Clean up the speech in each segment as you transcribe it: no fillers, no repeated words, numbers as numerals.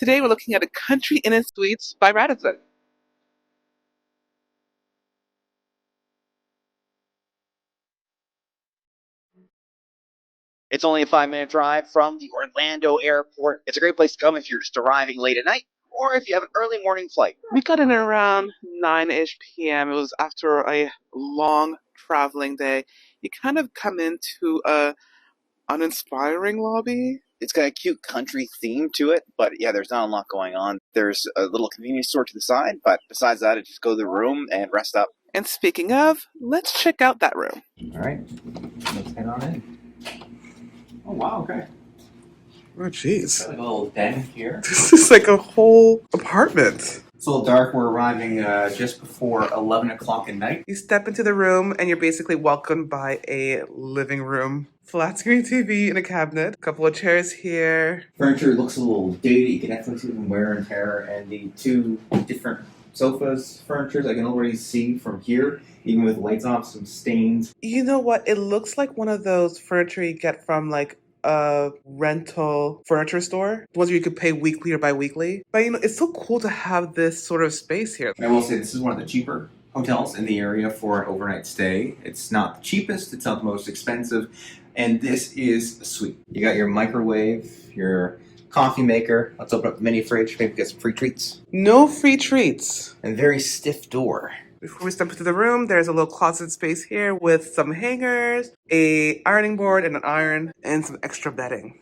Today we're looking at a Country Inn and Suites by Radisson. It's only a 5-minute drive from the Orlando airport. It's a great place to come if you're just arriving late at night or if you have an early morning flight. We got in around 9-ish p.m. It was after a long traveling day. You kind of come into a uninspiring lobby. It's got a cute country theme to it, but yeah, there's not a lot going on. There's a little convenience store to the side, but besides that, just go to the room and rest up. And speaking of, let's check out that room. All right, let's head on in. Oh wow, okay. Oh, jeez. Got like a little den here. This is like a whole apartment. It's a little dark. We're arriving just before 11 o'clock at night. You step into the room and you're basically welcomed by a living room. Flat screen TV and a cabinet. A couple of chairs here. Furniture looks a little dated. You can definitely see some wear and tear. And the two different sofas, furnitures, I can already see from here, even with lights off, some stains. You know what? It looks like one of those furniture you get from like a rental furniture store. The ones where you could pay weekly or bi-weekly. But you know, it's so cool to have this sort of space here. And I will say this is one of the cheaper hotels in the area for an overnight stay. It's not the cheapest, it's not the most expensive, and this is a suite. You got your microwave, your coffee maker. Let's open up the mini fridge, maybe get some free treats. No free treats. And very stiff door. Before we step into the room, there's a little closet space here with some hangers, a ironing board and an iron, and some extra bedding.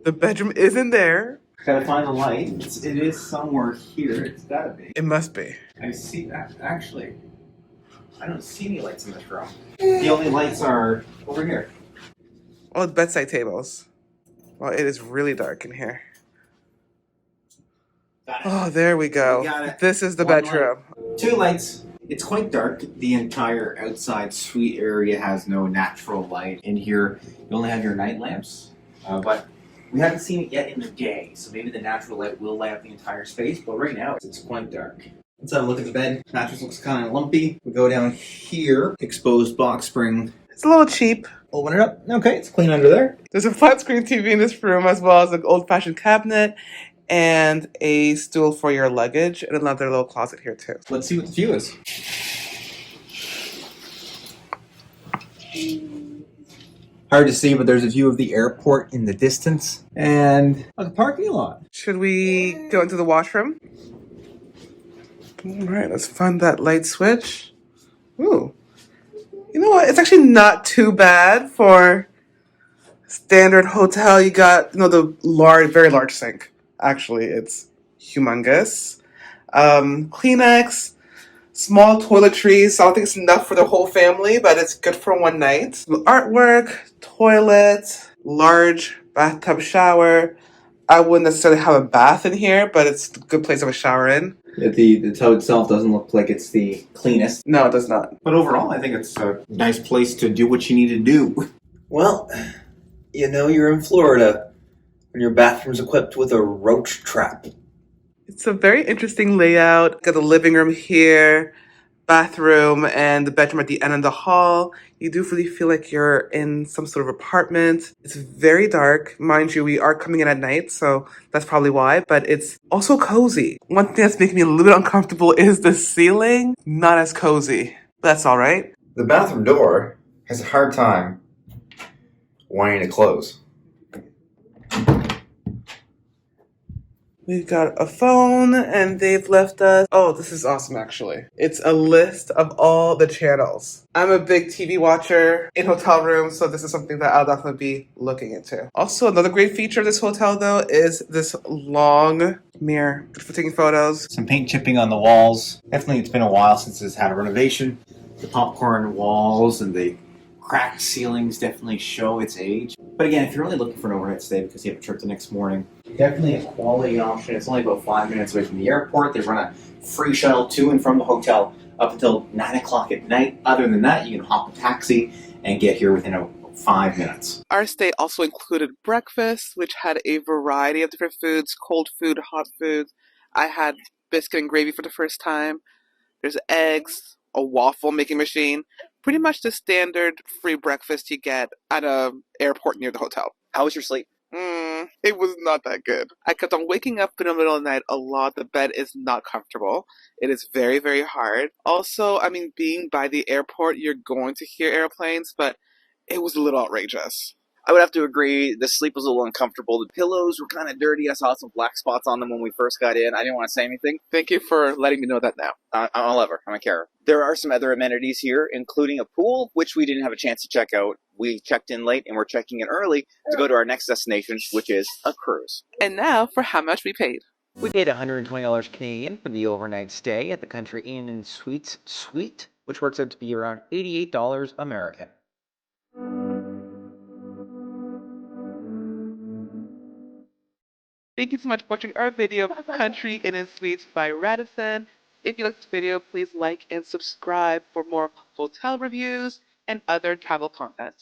The bedroom is in there. Gotta find the light. It is somewhere here. It's gotta be. It must be. I see that. Actually, I don't see any lights in this room. The only lights are over here. Oh, the bedside tables. Well, it is really dark in here. Got it. Oh, there we go. We got it. This is the One bedroom. Two lights. It's quite dark. The entire outside suite area has no natural light. In here, you only have your night lamps, but we haven't seen it yet in the day, so maybe the natural light will light up the entire space, but right now it's quite dark. Let's have a look at the bed. Mattress looks kind of lumpy. We go down here, exposed box spring. It's a little cheap. Open it up. Okay, it's clean under there. There's a flat screen TV in this room as well as an old-fashioned cabinet and a stool for your luggage and another little closet here too. Let's see what the view is. Hard to see, but there's a view of the airport in the distance and a parking lot. Should we go into the washroom? All right, let's find that light switch. Ooh. You know what? It's actually not too bad for standard hotel. You got, the very large sink. Actually, it's humongous. Kleenex, small toiletries. I don't think it's enough for the whole family, but it's good for one night. Some artwork, toilet, large bathtub shower. I wouldn't necessarily have a bath in here, but it's a good place to have a shower in. The tub itself doesn't look like it's the cleanest. No, it does not. But overall, I think it's a nice place to do what you need to do. Well, you're in Florida when your bathroom's equipped with a roach trap. It's a very interesting layout. Got the living room here, bathroom, and the bedroom at the end of the hall. You do really feel like you're in some sort of apartment. It's very dark. Mind you, we are coming in at night, so that's probably why, but it's also cozy. One thing that's making me a little bit uncomfortable is the ceiling. Not as cozy, but that's all right. The bathroom door has a hard time wanting to close. We've got a phone, and they've left us... Oh, this is awesome, actually. It's a list of all the channels. I'm a big TV watcher in hotel rooms, so this is something that I'll definitely be looking into. Also, another great feature of this hotel, though, is this long mirror. Good for taking photos. Some paint chipping on the walls. Definitely, it's been a while since it's had a renovation. The popcorn walls and the cracked ceilings definitely show its age. But again, if you're only looking for an overnight stay because you have a trip the next morning, definitely a quality option. It's only about 5 minutes away from the airport. They run a free shuttle to and from the hotel up until 9 o'clock at night. Other than that, you can hop a taxi and get here within 5 minutes. Our stay also included breakfast, which had a variety of different foods, cold food, hot food. I had biscuit and gravy for the first time. There's eggs, a waffle making machine. Pretty much the standard free breakfast you get at a airport near the hotel. How was your sleep? It was not that good. I kept on waking up in the middle of the night a lot. The bed is not comfortable. It is very, very hard. Also, I mean, being by the airport, you're going to hear airplanes, but it was a little outrageous. I would have to agree. The sleep was a little uncomfortable. The pillows were kind of dirty. I saw some black spots on them when we first got in. I didn't want to say anything. Thank you for letting me know that now. I'll ever. I don't care. There are some other amenities here, including a pool, which we didn't have a chance to check out. We checked in late, and we're checking in early to go to our next destination, which is a cruise. And now for how much we paid. We paid $120 Canadian for the overnight stay at the Country Inn and Suites suite, which works out to be around $88 American. Thank you so much for watching our video of Country Inn and Suites by Radisson. If you liked this video, please like and subscribe for more hotel reviews and other travel content.